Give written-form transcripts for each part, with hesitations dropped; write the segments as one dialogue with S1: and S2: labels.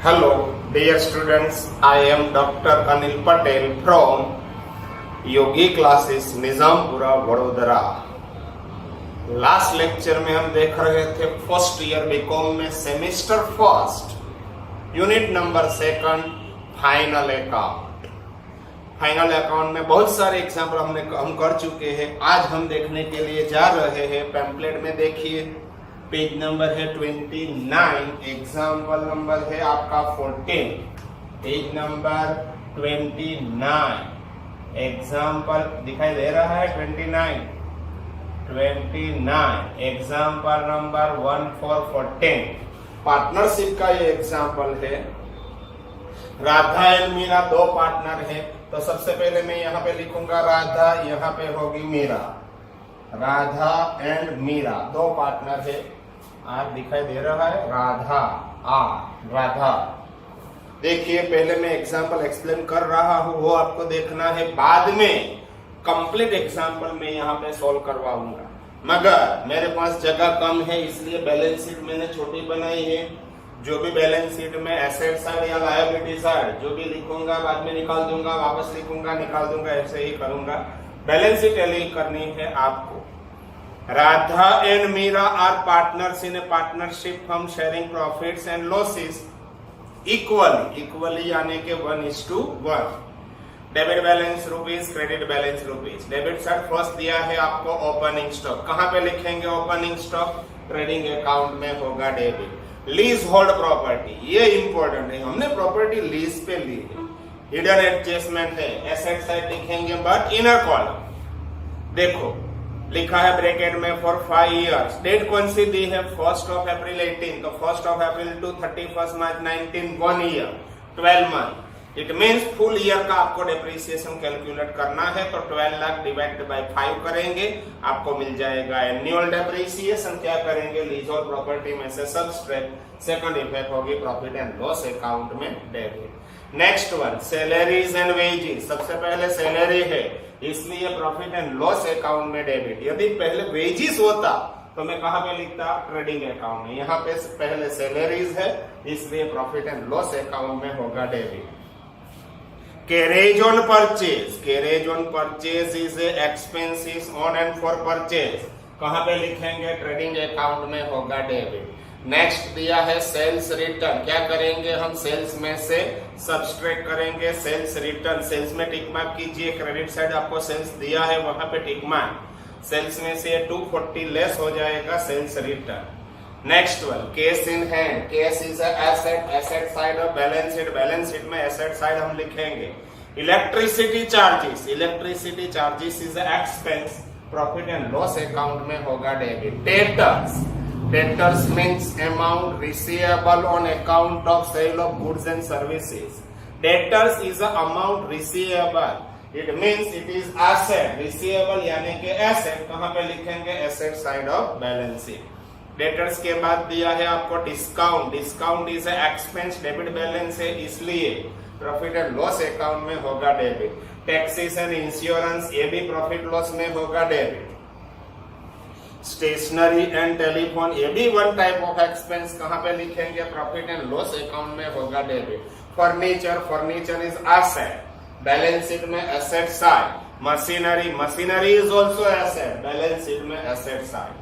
S1: Hello, dear students. I am Dr. Anil Patel from Yogi classes Nizampura Vadodara. Last lecture में हम देख रहे थे फर्स्ट ईयर बीकॉम में semester first unit number second final account. Final account में बहुत सारे एग्जाम्पल हम कर चुके हैं। आज हम देखने के लिए जा रहे हैं पैम्पलेट में। देखिए पेज नंबर है 29, एग्जाम्पल नंबर है आपका 14। पेज नंबर 29, एग्जाम्पल दिखाई दे रहा है 29, एग्जाम्पल नंबर 1414। पार्टनरशिप का ये एग्जाम्पल है। राधा एंड मीरा दो पार्टनर है, तो सबसे पहले मैं यहाँ पे लिखूंगा राधा, यहाँ पे होगी मीरा। राधा एंड मीरा दो पार्टनर है। आर दिखाई दे रहा है, राधा, आर राधा। देखिए पहले मैं एग्जाम्पल एक्सप्लेन कर रहा हूँ, वो आपको देखना है। बाद में कंप्लीट एग्जाम्पल मैं यहाँ पे सॉल्व करवाऊंगा, मगर मेरे पास जगह कम है, इसलिए बैलेंस शीट मैंने छोटी बनाई है। जो भी बैलेंस शीट में एसेट साइड या लायबिलिटी साइड जो भी लिखूंगा बाद में निकाल दूंगा, वापस लिखूंगा निकाल दूंगा, ऐसे ही करूंगा। बैलेंस शीट टैली करनी है आपको। Radha and Meera are partners in a partnership firm sharing profits and losses equally यानी के 1:1। Debit balance rupees, credit balance rupees. Debit side first दिया है आपको ओपनिंग स्टॉक। कहां पे लिखेंगे ओपनिंग स्टॉक? ट्रेडिंग अकाउंट में होगा डेबिट। लीज होल्ड प्रॉपर्टी, ये इंपॉर्टेंट है, हमने प्रॉपर्टी लीज पे ली है। हिडन एडजस्टमेंट है, एसेट साइड लिखेंगे बट इनर कॉलम। देखो लिखा है ब्रैकेट में फॉर 5 इयर्स। डेट कौन सी दी है? 1 अप्रैल 18, तो 1 April to 31 March 19, 1 year 12 month. It means full year का आपको डेप्रिसिएशन कैलकुलेट करना है, तो 12 लाख डिवाइड बाय 5 करेंगे, आपको मिल जाएगा एनुअल डेप्रिसिएशन। क्या करेंगे? लीज और प्रॉपर्टी में से सब्सट्रैक्ट। सेकंड इफेक्ट होगी प्रॉफिट एंड लॉस अकाउंट में debit. Next one salaries and wages. सबसे पहले सैलरी है, इसलिए प्रॉफिट एंड लॉस अकाउंट में डेबिट। यदि पहले वेजेस होता तो मैं कहां पे लिखता? ट्रेडिंग अकाउंट में। यहाँ पे पहले सैलरीज है, इसलिए प्रॉफिट एंड लॉस अकाउंट में होगा debit. Carriage on purchase, carriage on purchase is expenses on and for purchase. कहां पे लिखेंगे? ट्रेडिंग अकाउंट में होगा डेबिट। नेक्स्ट दिया है सेल्स रिटर्न। क्या करेंगे हम? सेल्स में से सब्सट्रैक्ट करेंगे सेल्स रिटर्न। सेल्स में टिक मार्क कीजिए। क्रेडिट साइड आपको सेल्स दिया है, वहां पे टिक मार्क। सेल्स में से 240 लेस हो जाएगा sales return. Next one cash in hand. Cash is asset, asset side of balance sheet. Balance sheet में एसेट साइड हम लिखेंगे। Electricity charges, electricity charges is expense. Profit and loss account में होगा debit. Debtors, debtors means amount receivable on account of sale of goods and services. Debtors is a amount receivable. It means it is asset. Receivable यानी कि asset। कहाँ पे लिखेंगे? asset side of balance sheet. Debtors के बाद दिया है आपको discount. Discount is a expense, debit balance है, इसलिए प्रॉफिट एंड लॉस अकाउंट में होगा डेबिट। टैक्सेस एंड इंश्योरेंस, ये भी प्रॉफिट लॉस में होगा डेबिट। स्टेशनरी एंड टेलीफोन, ये भी वन टाइप ऑफ एक्सपेंस। कहां पे लिखेंगे? प्रॉफिट एंड लॉस अकाउंट में होगा debit. Furniture, furniture is asset, balance sheet में asset side. Machinery, machinery is also asset, balance sheet में एसेट साइड।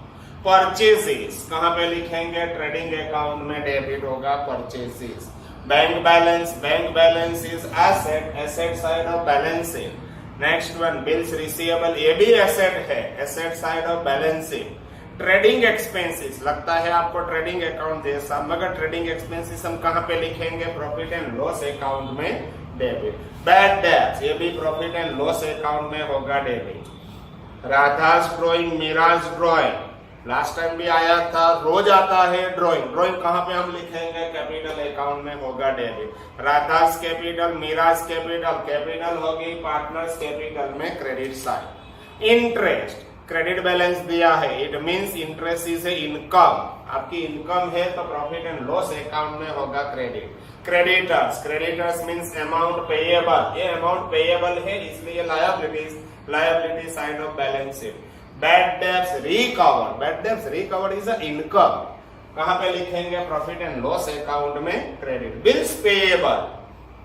S1: परचेजेस कहां पे लिखेंगे? ट्रेडिंग अकाउंट में डेबिट होगा purchases. Bank balance, bank balance is asset, asset side of balance sheet. Next one bills receivable, ये भी asset है, asset side of balance sheet. Trading expenses, लगता है आपको ट्रेडिंग अकाउंट जैसा, मगर ट्रेडिंग एक्सपेंसेस हम कहां पे लिखेंगे? प्रॉफिट एंड लॉस अकाउंट में डेबिट। बैड डेट्स, ये भी प्रॉफिट एंड लॉस अकाउंट में होगा डेबिट। राधास ड्रॉइंग, मीराज ड्रॉइंग, लास्ट टाइम भी आया था, रोज आता है ड्रॉइंग। ड्रॉइंग कहां पे हम लिखेंगे? कैपिटल अकाउंट में होगा debit. Radha's capital, Meera's capital, capital होगी पार्टनर्स कैपिटल में credit side. Interest, credit balance दिया है, it means interest is a income. आपकी इनकम है तो प्रॉफिट एंड लॉस अकाउंट में होगा credit. Creditors, creditors means amount payable, ये अमाउंट पेएबल है, इसलिए liabilities, liability side of balance sheet. Bad debts recovered. Bad debts recovered is an income. कहां पे लिखेंगे? प्रॉफिट एंड लॉस अकाउंट में credit. Bills payable,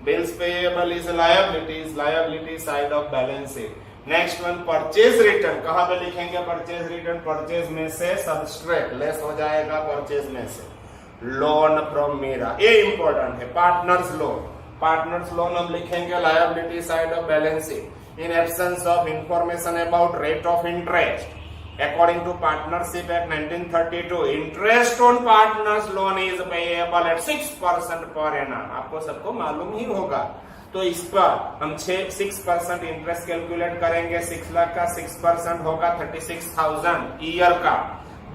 S1: bills payable is liability side of balance sheet. Next one purchase return, कहां पे लिखेंगे? Purchase return, purchase में से subtract, less हो जाएगा परचेज में से। लोन फ्रॉम मीरा, ये इंपॉर्टेंट है। पार्टनर्स लोन, पार्टनर्स लोन हम लिखेंगे liability side of balance sheet. In absence of information about rate of interest according to partnership act 1932, interest on partners loan is payable at 6% per annum। आपको सबको मालूम ही होगा। तो इस पर हम 6% इंटरेस्ट कैलकुलेट करेंगे। 6 लाख का 6% होगा 36,000 ईयर का।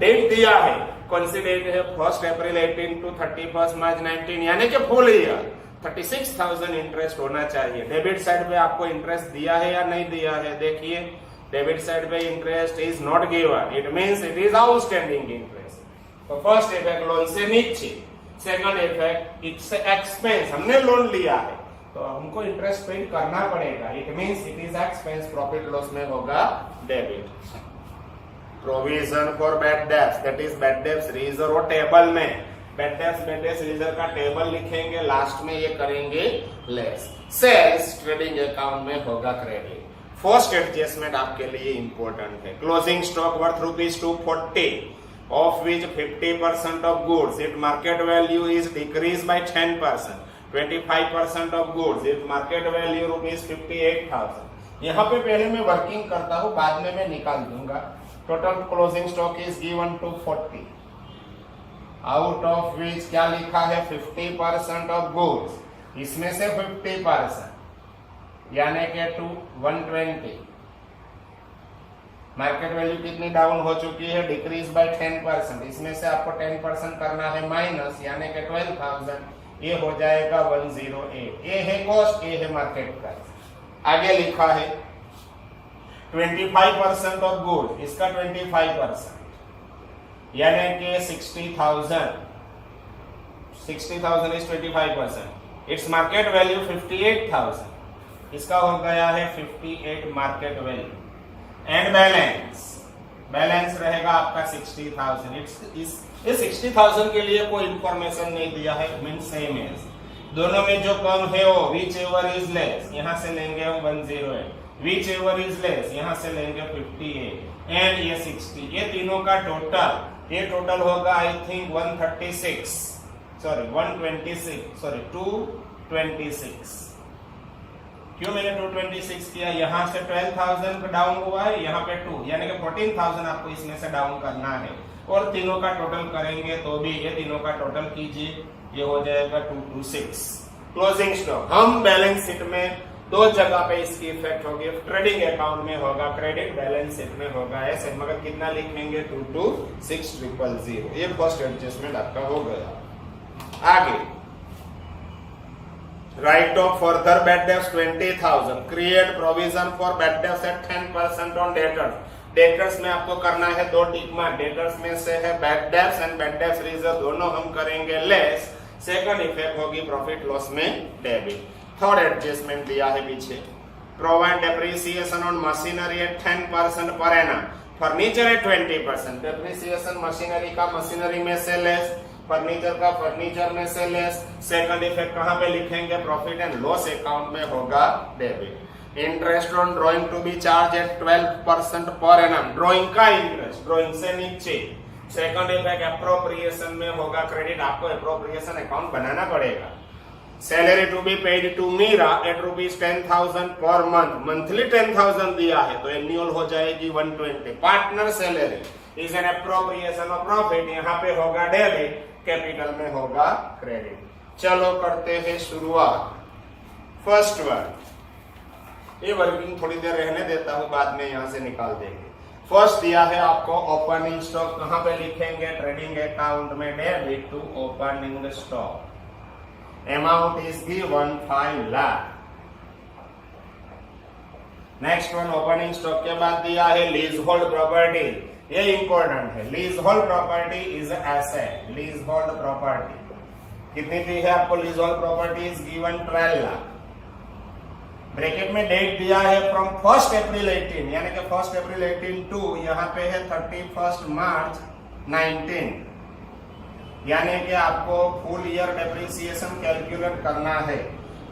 S1: डेट दिया है, कौन सी डेट है? 1 अप्रैल 18 to 31 मार्च 19, यानी कि फुल ईयर 36,000 इंटरेस्ट होना चाहिए। डेबिट साइड पे आपको इंटरेस्ट दिया है या नहीं दिया है? देखिए, डेबिट साइड पे interest is not given, it means it is outstanding interest. तो फर्स्ट इफेक्ट लोन से नीचे, सेकंड इफेक्ट इट्स एक्सपेंस, हमने लोन लिया है तो हमको इंटरेस्ट पेड करना पड़ेगा, it means it is expense. Profit loss में होगा debit. Provision for bad debts, that is bad debts reserve table में बैड डेब्ट्स रिजर्व का टेबल लिखेंगे, लास्ट में ये करेंगे लेस। सेल्स ट्रेडिंग अकाउंट में होगा क्रेडिट। फर्स्ट एडजस्टमेंट आपके लिए इंपॉर्टेंट है। Closing stock worth ₹240 of which 50% of goods its market value is decreased by 10%, 25% of goods its market value ₹58,000। यहाँ पे पहले मैं वर्किंग करता हूँ, बाद में मैं निकाल दूंगा। Total closing stock is given to 40, out of which क्या लिखा है? 50% ऑफ गुड्स, इसमें से 50% यानी कि 120। मार्केट वैल्यू कितनी डाउन हो चुकी है? डिक्रीज बाय 10%, इसमें से आपको 10% करना है माइनस, यानी कि 12,000। ये हो जाएगा 108। ये है कॉस्ट, ये है मार्केट प्राइस। आगे लिखा है 25% ऑफ गुड, इसका 25% यानी कि 60,000। 60,000 इज 25%। इट्स मार्केट वैल्यू 58,000, इसका हो गया है 58 मार्केट वैल्यू। एंड बैलेंस रहेगा आपका 60,000। इस 60,000 के लिए कोई इंफॉर्मेशन नहीं दिया है, मीन सेम है। दोनों में जो कम है वो विच एवर इज लेस, यहां से लेंगे हम 108, विच एवर इज लेस यहां से लेंगे 58 एंड ये 60। ये तीनों का टोटल, ये टोटल होगा आई थिंक 226। क्यों मैंने 226 किया? यहाँ से 12,000 डाउन हुआ है, यहाँ पे 2 यानी कि 14,000 आपको इसमें से डाउन करना है। और तीनों का टोटल करेंगे तो भी ये तीनों का टोटल कीजिए, ये हो जाएगा 226। क्लोजिंग स्टॉक हम बैलेंस शीट में दो जगह पे इसकी इफेक्ट होगी। ट्रेडिंग अकाउंट में होगा क्रेडिट, बैलेंस शीट में होगा ऐसे, मगर कितना लिखेंगे? 226,000। ये फर्स्ट एडजस्टमेंट आपका हो गया। आगे write off further bad debts 20,000, create provision for bad debts at 10% on debtors. Debtors में आपको करना है 2 टिक मार्क। डेटर्स में से है bad debts and bad debts reserve, दोनों हम करेंगे लेस। सेकंड इफेक्ट होगी प्रॉफिट लॉस में डेबिट। थर्ड एडजस्टमेंट दिया है पीछे, provide depreciation on machinery at 10% per annum, furniture at 20%। Depreciation machinery का मशीनरी में से लेस, फर्नीचर का फर्नीचर में से लेस। सेकंड इफेक्ट कहां पे लिखेंगे? प्रॉफिट एंड लॉस अकाउंट में होगा debit. Interest on drawing to be charged at 12% per annum, drawing का इंटरेस्ट, ड्राइंग से नीचे। सेकंड इफेक्ट एप्रोप्रिएशन में होगा क्रेडिट, आपको एप्रोप्रिएशन अकाउंट बनाना पड़ेगा। Salary to be paid to Meera at ₹10,000 per month, monthly 10,000 दिया है तो एनुअल हो जाएगी 120। Partner salary is an appropriation of profit, यहाँ पे होगा डेबिट, कैपिटल में होगा क्रेडिट। चलो करते हैं शुरुआत। फर्स्ट वर्क, ये वर्किंग थोड़ी देर रहने देता हूं, बाद में यहां से निकाल देंगे। फर्स्ट दिया है आपको ओपनिंग स्टॉक, कहां पे लिखेंगे? ट्रेडिंग अकाउंट में debit to opening stock. Amount is given 5 lakh. Next one opening stock के बाद दिया है लीज होल्ड प्रॉपर्टी, ये इंपॉर्टेंट है। Lease hold property is asset, lease hold property कितनी दी है आपको? Lease hold property is given 12 lakh. Bracket में डेट दिया है फ्रॉम 1 अप्रैल 18, यानी कि 1 अप्रैल 18 टू यहाँ पे है 31 मार्च 19। यानी कि आपको फुल ईयर डेप्रिसिएशन कैलकुलेट करना है।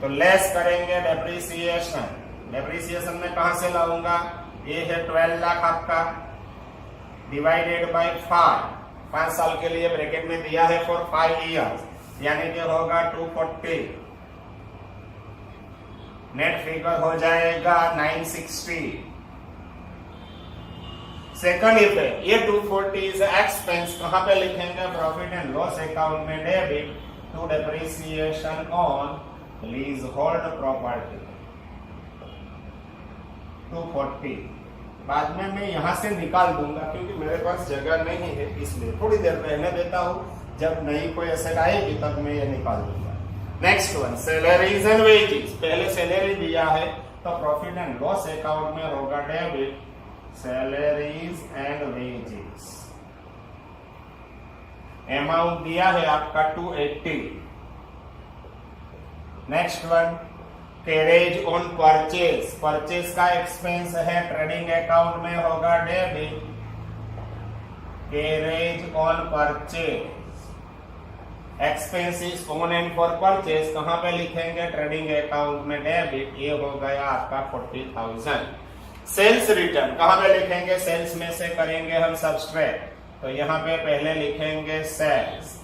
S1: तो लेस करेंगे डेप्रिसिएशन, डेप्रिसिएशन में कहां से लाऊंगा, ये है 12 लाख आपका, डिवाइडेड बाय 5 साल के लिए ब्रैकेट में दिया है फॉर 5 इयर्स, यानी कि होगा 240, नेट फिगर हो जाएगा 960। सेकंड इफेक्ट, ये 240 इज एक्सपेंस, कहां पे लिखेंगे, प्रॉफिट एंड लॉस अकाउंट में debit to depreciation on lease hold property 240। बाद में मैं यहां से निकाल दूंगा क्योंकि मेरे पास जगह नहीं है, इसलिए थोड़ी देर रहने देता हूं, जब नई कोई एसेट आएगी तब मैं ये निकाल दूंगा। Next one, salaries and wages, पहले सैलरी दिया है तो प्रॉफिट एंड लॉस अकाउंट में होगा debit salaries and wages, amount दिया है आपका 280। Next one, carriage on purchase, purchase का एक्सपेंस है, ट्रेडिंग अकाउंट में होगा debit carriage on purchase, expenses on and for purchase कहां पे लिखेंगे, ट्रेडिंग अकाउंट में डेबिट, ये हो गया आपका 40,000। सेल्स रिटर्न कहां पे लिखेंगे, सेल्स में से करेंगे हम सब्सट्रैक्ट, तो यहां पे पहले लिखेंगे sales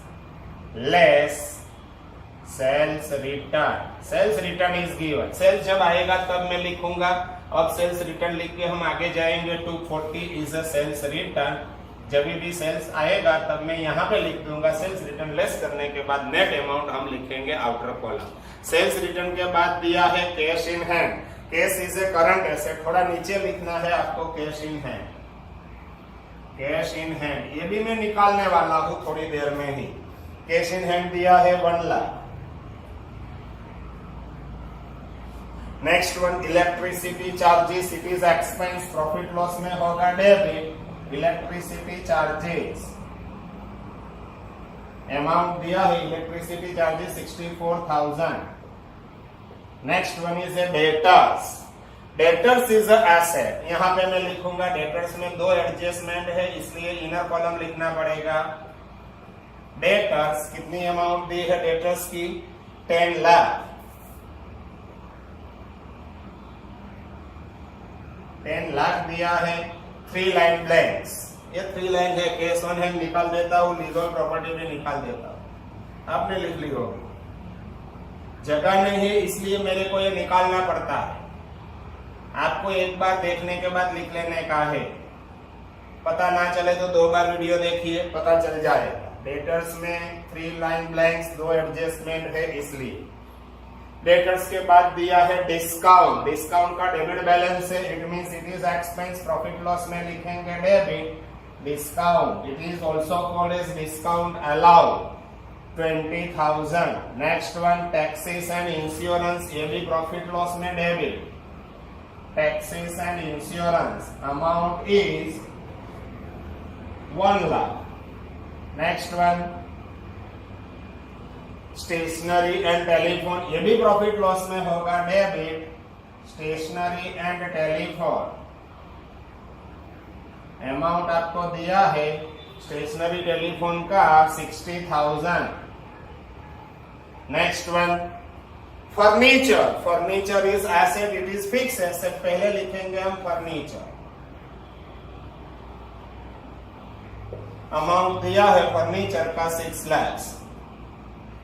S1: less sales return, sales return is given, sales जब आएगा तब मैं लिखूंगा, अब सेल्स रिटर्न लिख के हम आगे जाएंगे, 240 इज अ सेल्स रिटर्न, जब भी सेल्स आएगा तब मैं यहाँ पे लिख दूंगा, सेल्स रिटर्न लेस करने के बाद नेट अमाउंट हम लिखेंगे आउटर कॉलम। सेल्स रिटर्न के बाद दिया है cash in hand, cash is a current asset, थोड़ा नीचे लिखना है आपको cash in hand, cash in hand, ये भी मैं निकालने वाला हूं थोड़ी देर में ही। कैश इन हैंड दिया है 1 lakh. Next one, electricity charges, it is expense, profit loss में होगा डेबिट इलेक्ट्रिसिटी चार्जेस, अमाउंट दिया है electricity charges 64,000। Next one is a debtors, debtors is a asset, यहां पे मैं लिखूंगा, डेटर्स में 2 एडजस्टमेंट है इसलिए इनर कॉलम लिखना पड़ेगा। डेटर्स कितनी अमाउंट दी है डेटर्स की, 10 लाख, 10 लाख दिया है। 3 लाइन ब्लैंक्स, ये 3 लाइन है, कैश ऑन हैंड निकाल देता हूं, लीगल प्रॉपर्टी भी निकाल देता हूं, आपने लिख ली होगी, जगह नहीं है इसलिए मेरे को ये निकालना पड़ता है, आपको एक बार देखने के बाद लिख लेने का है, पता ना चले तो 2 बार वीडियो देखिए, पता चल जाएगा। डेटर्स में 3 लाइन ब्लैंक्स, 2 एडजस्टमेंट है इसलिए। डेटर्स के बाद दिया है डिस्काउंट, डिस्काउंट का डेबिट बैलेंस है, it means it is expense, profit loss में लिखेंगे debit discount, it is also called as discount allowed 20,000। Next one, taxes and insurance, ये भी प्रॉफिट लॉस में debit, taxes and insurance, amount is 1 lakh. Next one, stationery and telephone, ये भी profit loss में होगा debit stationery and telephone, amount आपको दिया है स्टेशनरी टेलीफोन का 60,000। Next one, furniture, furniture is asset, it is fix asset, पहले लिखेंगे हम फर्नीचर, अमाउंट दिया है फर्नीचर का 6 lakh.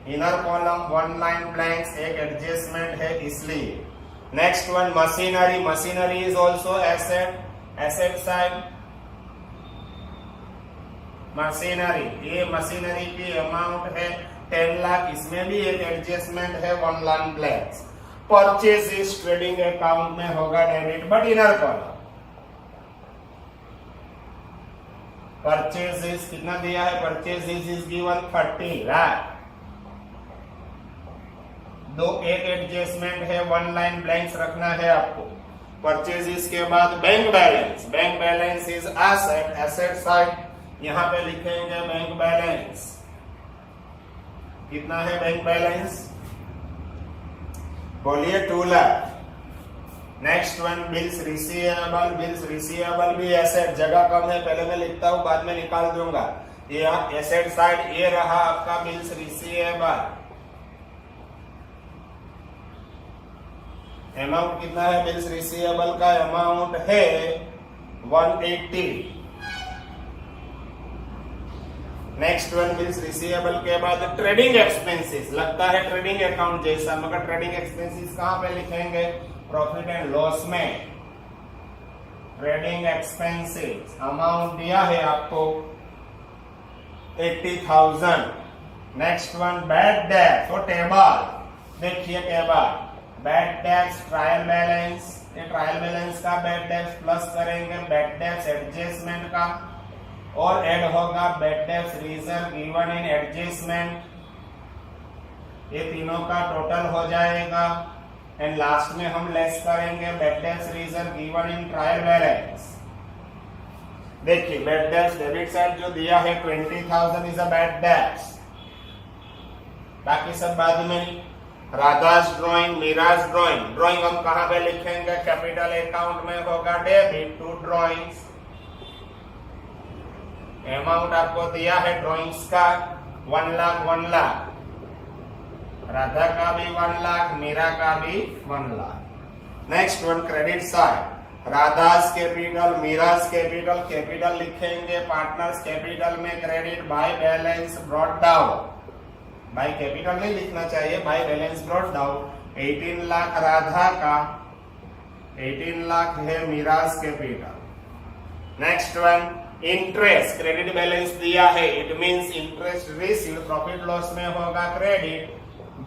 S1: Inner column 1 line blanks, एक एडजस्टमेंट है इसलिए। Next one, machinery, machinery is also asset, asset side machinery, ये मशीनरी की अमाउंट है 10 लाख, इसमें भी एक एडजस्टमेंट है 1 line blanks. Purchase is trading account में होगा debit but inner column, purchase is कितना दिया है, परचेज इज गिवन 30 लाख, एक एडजस्टमेंट है 1 लाइन ब्लैंक्स रखना है आपको। परचेजेस के बाद bank balance, bank balance is asset, asset side, यहां पे लिखेंगे बैंक बैलेंस, कितना है बैंक बैलेंस, बोलिए 2 lakh. Next one, bills receivable, bills receivable भी एसेट, जगह कम है, पहले मैं लिखता हूं बाद में निकाल दूंगा, ये एसेट साइड ये रहा आपका बिल्स रिसीवेबल। अमाउंट कितना है बिल्स रिसीवेबल का? अमाउंट है 180। नेक्स्ट वन बिल्स रिसीवेबल के बाद ट्रेडिंग एक्सपेंसेस। लगता है ट्रेडिंग अकाउंट जैसा, मगर ट्रेडिंग एक्सपेंसेस कहां पे लिखेंगे? प्रॉफिट एंड लॉस में। ट्रेडिंग एक्सपेंसेस अमाउंट दिया है आपको 80,000। नेक्स्ट वन बैड डेब्ट। तो टेबल देखिए, table bad debts trial balance, ये ट्रायल बैलेंस का बैड डेब्ट्स प्लस करेंगे बैड डेब्ट्स एडजस्टमेंट का, और ऐड होगा bad debts reserve given in adjustment. ये तीनों का टोटल हो जाएगा एंड लास्ट में हम लेस करेंगे bad debts reserve given in trial balance. देखिए बैड डेब्ट्स डेबिट साइड जो दिया है 20,000 इज अ बैड डेब्ट्स, बाकी सब बाद में। राधास ड्राइंग, मीराज ड्राइंग। ड्राइंग हम कहां पे लिखेंगे? कैपिटल अकाउंट में होगा डेबिट टू ड्राइंग्स। अमाउंट आपको दिया है ड्राइंग्स का 1 लाख 1 लाख। राधा का भी 1 लाख, मीरा का भी 1 lakh. Next one credit side. Radha's capital, Meera's capital. Capital लिखेंगे पार्टनर्स कैपिटल में credit by balance brought down. By capital नहीं लिखना चाहिए, by balance brought down. 18 lakh Radha का, 18 लाख है Meera's capital. Next one interest. Credit balance दिया है, it means interest received. Profit loss में होगा क्रेडिट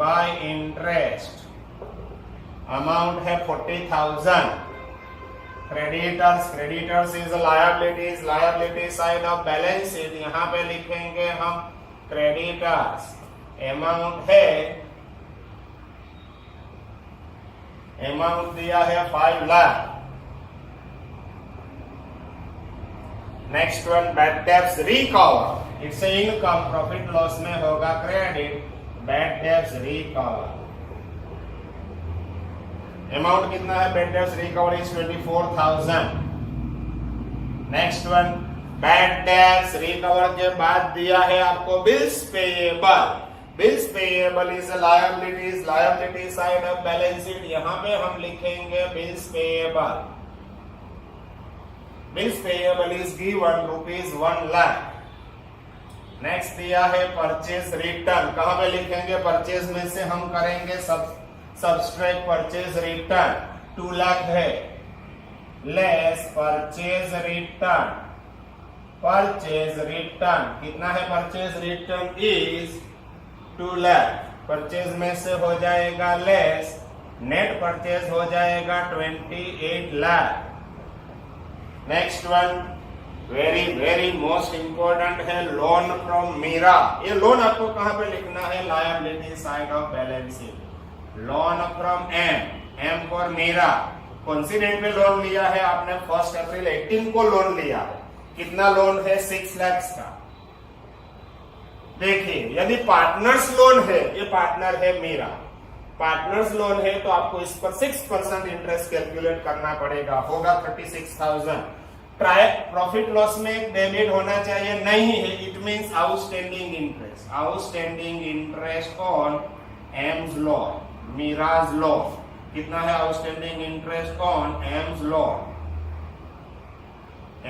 S1: बाय इंटरेस्ट। अमाउंट है 40,000। Creditors, creditors is liabilities, liability side of balance sheet. यहां पे लिखेंगे हम क्रेडिटर्स। अमाउंट है, अमाउंट दिया है 5 lakh. Next one bad debts recover. It's income, profit loss में होगा credit bad debts recover. Amount कितना है bad debts recover? Is 24,000। Next one bad debts recover के बाद दिया है आपको bills payable. Bills payable is liabilities, liability side of balance sheet. यहां पे हम लिखेंगे bills payable. Bills payable is given ₹1 lakh. Next दिया है परचेज रिटर्न। कहां पे लिखेंगे? परचेज में से हम करेंगे सब्सट्रैक्ट परचेज रिटर्न। 2 लाख है, less purchase return. Purchase return कितना है? Purchase return is 2 lakh. Purchase में से हो जाएगा लेस, नेट परचेज हो जाएगा 28 lakh. Next one very very most important है लोन फ्रॉम मीरा। ये लोन आपको कहां पे लिखना है? Liability side of balance sheet. Loan from M for Meera. कौन सी डेट में लोन लिया है आपने? 1 अप्रैल 18 को लोन लिया है। कितना लोन है? 6 लाख का। देखिए यदि पार्टनर्स लोन है, ये पार्टनर है मीरा, पार्टनर्स लोन है तो आपको इस पर 6% इंटरेस्ट कैलकुलेट करना पड़ेगा, होगा 36,000। प्रॉफिट लॉस में डेबिट होना चाहिए, नहीं है, it means outstanding interest. Outstanding interest on M's loan, mirage loan. कितना है outstanding interest on M's loan?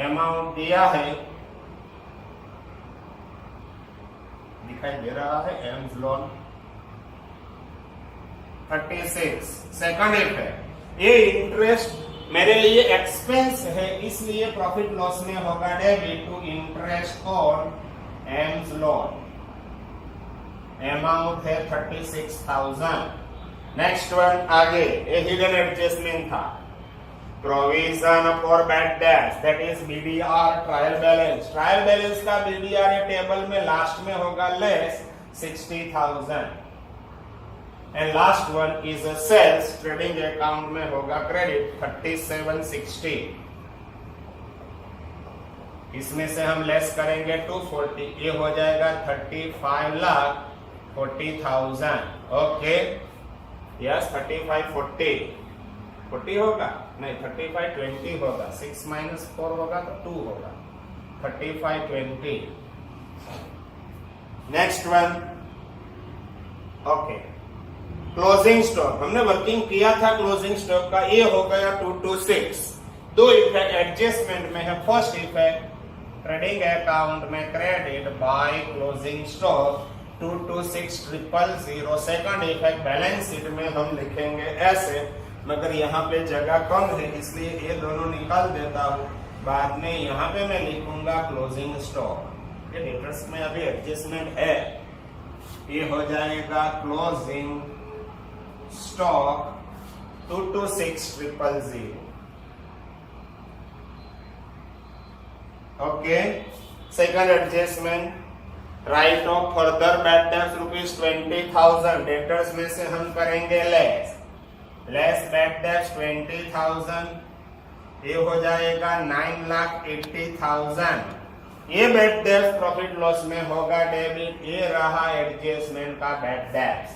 S1: Amount दिया है, दिखाई दे रहा है एम्स लोन 36। सेकंड इफ है, ये इंटरेस्ट मेरे लिए एक्सपेंस है, इसलिए प्रॉफिट लॉस में होगा debit to interest on M's loan. Amount है 36,000। नेक्स्ट वन आगे, ये हिडन एडजस्टमेंट था। Provision for bad debts, that is BDR trial balance. Trial balance का बीडीआर ये टेबल में लास्ट में होगा less 60,000। And last one is a sales, trading account में होगा क्रेडिट 3760। इसमें से हम लेस करेंगे 240, ये हो जाएगा 35,40,000। ओके यस 3540 40 होगा नहीं 3520 होगा, 6 - 4 होगा तो 2 होगा, 3520। Next one, okay, closing stock हमने वर्किंग किया था क्लोजिंग स्टॉक का, ये हो गया 226। दो इफेक्ट एडजस्टमेंट में है। फर्स्ट इफेक्ट ट्रेडिंग अकाउंट में credit by closing stock 226000। Second effect balance sheet में हम लिखेंगे ऐसे, मगर यहाँ पे जगह कम है इसलिए ये दोनों निकाल देता हूँ। बाद में यहाँ पे मैं लिखूंगा क्लोजिंग स्टॉक। ये डेटर्स में अभी एडजस्टमेंट है, ये हो जाएगा closing stock 226000। Okay, second adjustment, right off further bad debts ₹20,000। Debtors में से हम करेंगे लेस बैड डेट्स 20,000, ये हो जाएगा 9,80,000। ये बैड डेट्स प्रॉफिट लॉस में होगा डेबिट। ये रहा एडजस्टमेंट का बैड डेट्स।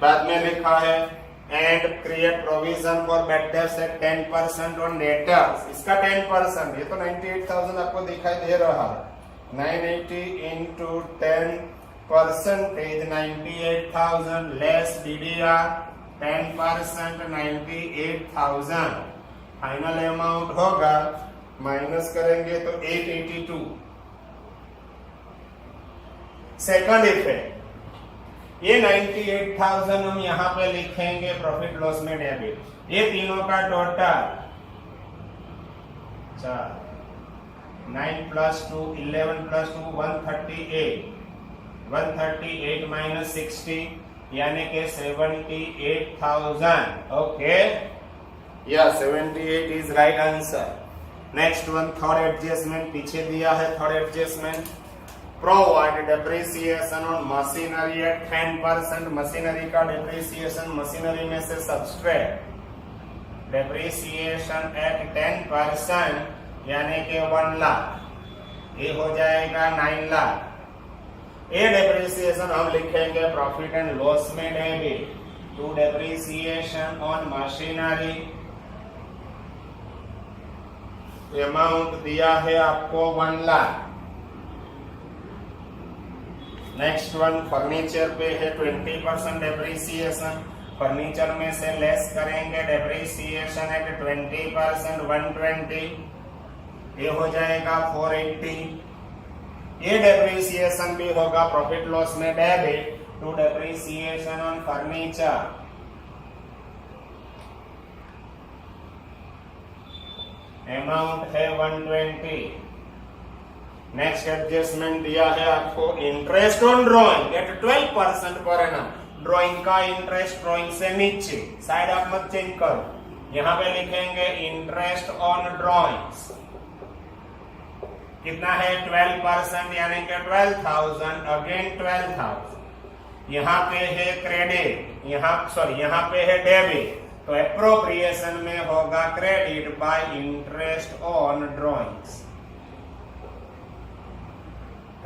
S1: बाद में लिखा है and create provision for bad debts at 10% on debtors. इसका 10%, ये तो 98,000 आपको दिखाई दे रहा है। 980 into 10% 98,000 less DDR 10% 98,000। Final amount होगा, माइनस करेंगे तो 882। सेकंड इफेक्ट, ये 98,000 हम यहाँ पे लिखेंगे प्रॉफिट लॉस में डेबिट। ये तीनों का टोटल 9 + 2 11 + 2 138। 138 - 60 यानी कि 78,000। ओके, या 78 is right answer. Next one, third adjustment पीछे दिया है। Third adjustment, provide depreciation on machinery at 10%। Machinery का डेप्रिसिएशन मशीनरी में से सब्सट्रैक्ट डेप्रिसिएशन एट 10% यानी कि 1 लाख। ये हो जाएगा 9 लाख। ये डेप्रिसिएशन हम लिखेंगे प्रॉफिट एंड लॉस में debit to depreciation on machinery. Amount दिया है आपको 1 लाख। नेक्स्ट वन, फर्नीचर पे है 20% डेप्रिसिएशन। फर्नीचर में से लेस करेंगे डेप्रिसिएशन एट 20% 120। ये हो जाएगा 480। ये डेप्रिसिएशन भी होगा प्रॉफिट लॉस में debit to depreciation on furniture. Amount है 120। नेक्स्ट एडजस्टमेंट दिया है आपको interest on drawing at 12% per annum. Drawing का इंटरेस्ट ड्रॉइंग से नीचे, साइड आप मत चेंज करो, यहाँ पे लिखेंगे इंटरेस्ट ऑन ड्रॉइंग्स। कितना है 12% यानी कि 12,000 अगेन 12,000। यहाँ पे है क्रेडिट, यहाँ पे है डेबिट, तो एप्रोप्रिएशन में होगा credit by interest on drawings.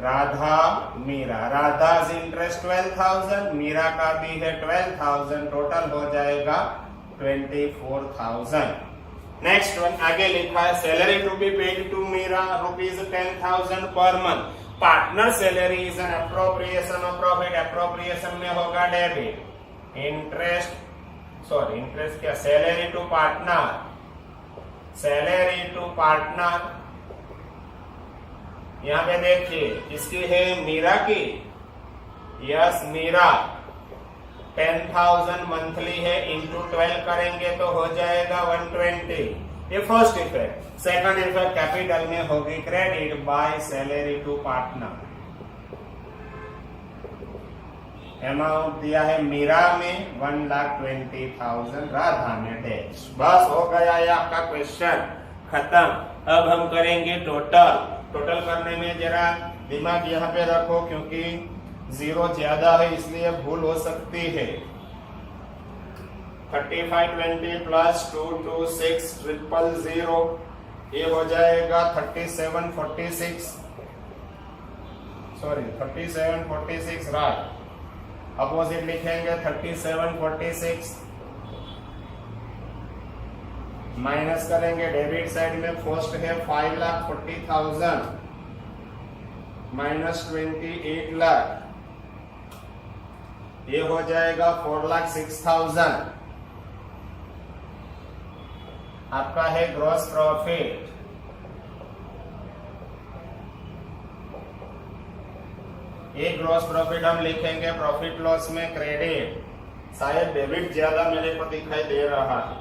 S1: Radha Meera, Radha's interest 12,000, Meera का भी है 12,000, टोटल हो जाएगा 24,000। नेक्स्ट वन, आगे लिखा है salary to be paid to Meera ₹10,000 per month. Partner salary is an appropriation of profit. Appropriation में होगा डेबिट। इंटरेस्ट क्या, सैलरी टू पार्टनर। यहाँ पे देखिए इसकी है मीरा की, यस मीरा 10,000 मंथली है, इंटू 12 करेंगे तो हो जाएगा 120। ये first effect. Second effect, capital में होगी credit by salary to partner. Amount दिया है मीरा में 1,20,000, राधा में डैश। बस हो गया ये आपका क्वेश्चन खत्म। अब हम करेंगे टोटल करने में जरा दिमाग यहाँ पे रखो क्योंकि 0 ज्यादा है इसलिए भूल हो सकती है। 3520 + 226,000 ये हो जाएगा 3746 राइट। अपोजिट लिखेंगे 3746 माइनस करेंगे डेबिट साइड में। फर्स्ट है 5,40,000 -28 लाख, ये हो जाएगा 4,06,000 आपका है ग्रॉस प्रॉफिट। ये ग्रॉस प्रॉफिट हम लिखेंगे प्रॉफिट लॉस में क्रेडिट, शायद डेबिट ज्यादा मेरे को दिखाई दे रहा है।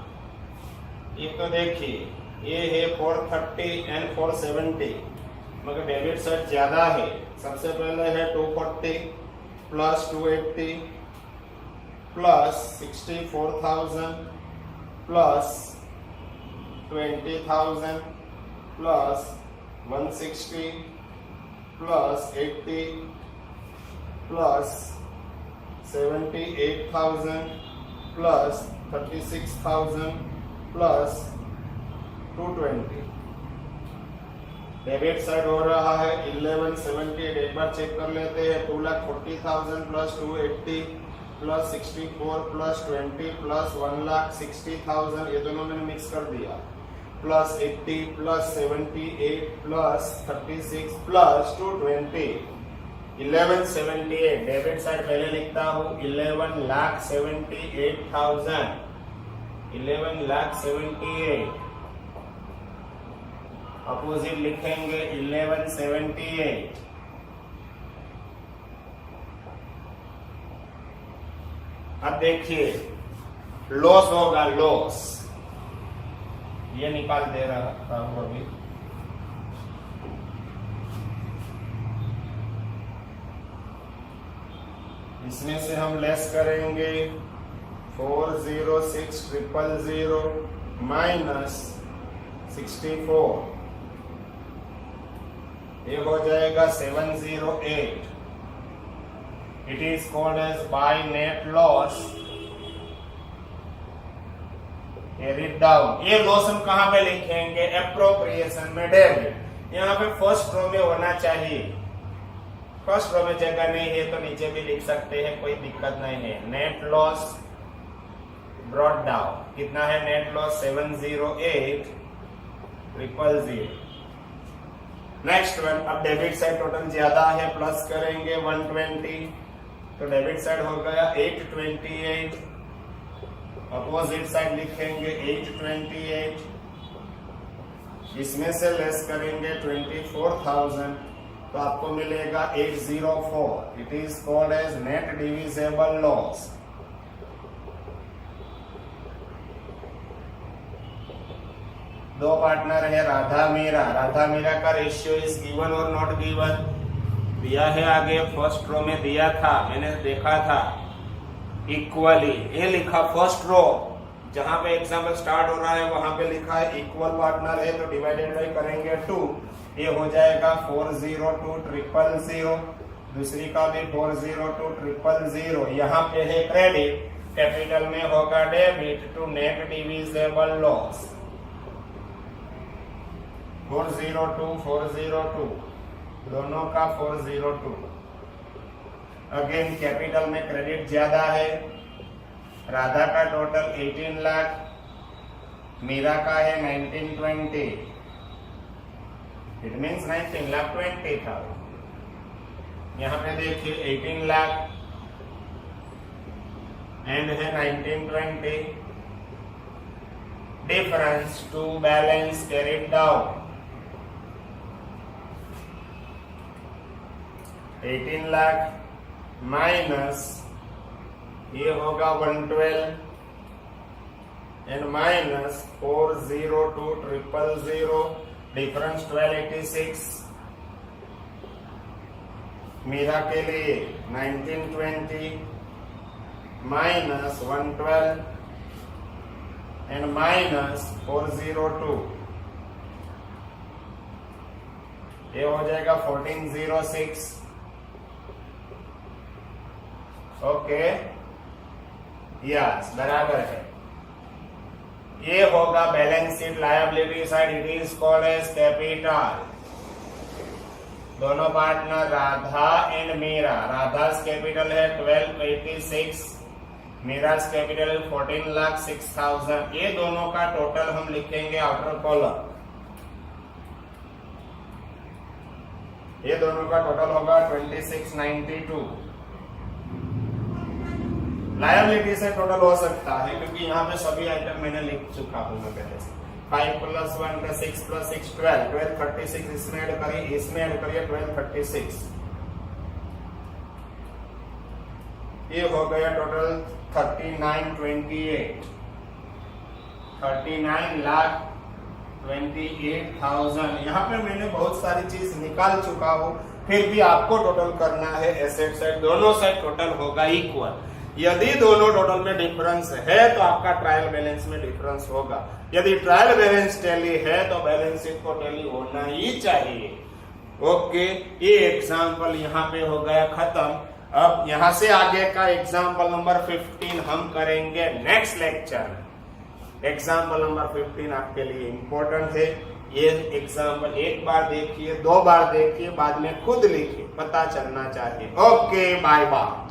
S1: ये तो देखिए ये है 430 एंड 470, मगर डेबिट साइड ज्यादा है। सबसे पहले है 240 plus 280 plus 64,000 plus 20,000 plus 160 plus 80 plus 78,000 plus 36,000 plus 220। Debit side हो रहा है 1178। एक बार चेक कर लेते हैं। 2,40,000 प्लस 280 प्लस 64 प्लस 20 प्लस 1,60,000, ये दोनों मैंने मिक्स कर दिया, plus 80 plus 78 plus 36 plus 220, 1178। Debit side पहले लिखता हूँ 11,78,000, 11,78। अपोजिट लिखेंगे 1178। अब देखिए लॉस होगा, लॉस ये निकाल दे रहा हूं अभी। इसमें से हम लेस करेंगे 406,000 माइनस 64, ये हो जाएगा 708। It is called as by net loss carried down. ये लॉस हम कहां पे लिखेंगे? एप्रोप्रिएशन में डेबिट। यहाँ पे फर्स्ट रो में होना चाहिए, फर्स्ट रो में जगह नहीं है तो नीचे भी लिख सकते हैं, कोई दिक्कत नहीं है। नेट लॉस ब्रॉट डाउन कितना है? Net loss 708,000। नेक्स्ट वन, अब डेबिट साइड टोटल ज्यादा है, प्लस करेंगे 120, तो डेबिट साइड हो गया 828। अपोजिट साइड लिखेंगे 828, इसमें से लेस करेंगे 24,000, तो आपको मिलेगा 804। It is called as net divisible loss. दो पार्टनर है राधा मीरा। राधा मीरा का रेशियो इज गिवन और नॉट गिवन, दिया है आगे, फर्स्ट रो में दिया था, मैंने देखा था इक्वली, ये लिखा फर्स्ट रो, जहां पे एग्जाम्पल स्टार्ट हो रहा है वहां पे लिखा है इक्वल पार्टनर है, तो डिवाइडेड बाय करेंगे 2, ये हो जाएगा 402,000। दूसरी का भी 402,000। यहाँ पे है क्रेडिट, कैपिटल में होगा debit to net divisible loss 402 दोनों का 402। अगेन कैपिटल में क्रेडिट ज्यादा है, राधा का टोटल 18 लाख, मीरा का है 1920। It means 19,20,000। यहाँ पे देखिए 18 लाख एंड है 1920। Difference to balance carried down 18 lakh minus ये होगा 112 एंड माइनस 402,000, डिफरेंस 1286। मीरा के लिए 1920 माइनस 112 एंड माइनस 402, ये हो जाएगा 1406। ओके, यस बराबर है। ये होगा balance sheet liability side, it is called as capital. दोनों partner Radha and Meera, Radha's capital है 1286, मीरास कैपिटल 14,06,000। ये दोनों का टोटल हम लिखेंगे आउटर कॉलम। ये दोनों का टोटल होगा 2692। लायबिलिटी से टोटल हो सकता है क्योंकि यहाँ पे सभी आइटम मैंने लिख चुका हूँ मैं पहले से। 5 + 1 + 6 + 6 12, 1236 इसमें ऐड करिए 1236। ये हो गया टोटल 3928, 39,28,000। यहाँ पे मैंने बहुत सारी चीज निकाल चुका हूँ, फिर भी आपको टोटल करना है एसेट साइड, दोनों साइड टोटल होगा इक्वल। यदि दोनों टोटल में डिफरेंस है तो आपका ट्रायल बैलेंस में डिफरेंस होगा। यदि ट्रायल बैलेंस टैली है तो बैलेंस शीट को टैली होना ही चाहिए। ओके, ये एग्जाम्पल यहाँ पे हो गया खत्म। अब यहाँ से आगे का एग्जाम्पल नंबर 15 हम करेंगे नेक्स्ट लेक्चर में। एग्जाम्पल नंबर 15 आपके लिए इंपॉर्टेंट है। ये एग्जाम्पल एक बार देखिए, 2 बार देखिए, बाद में खुद लिखिए, पता चलना चाहिए। Okay, bye bye.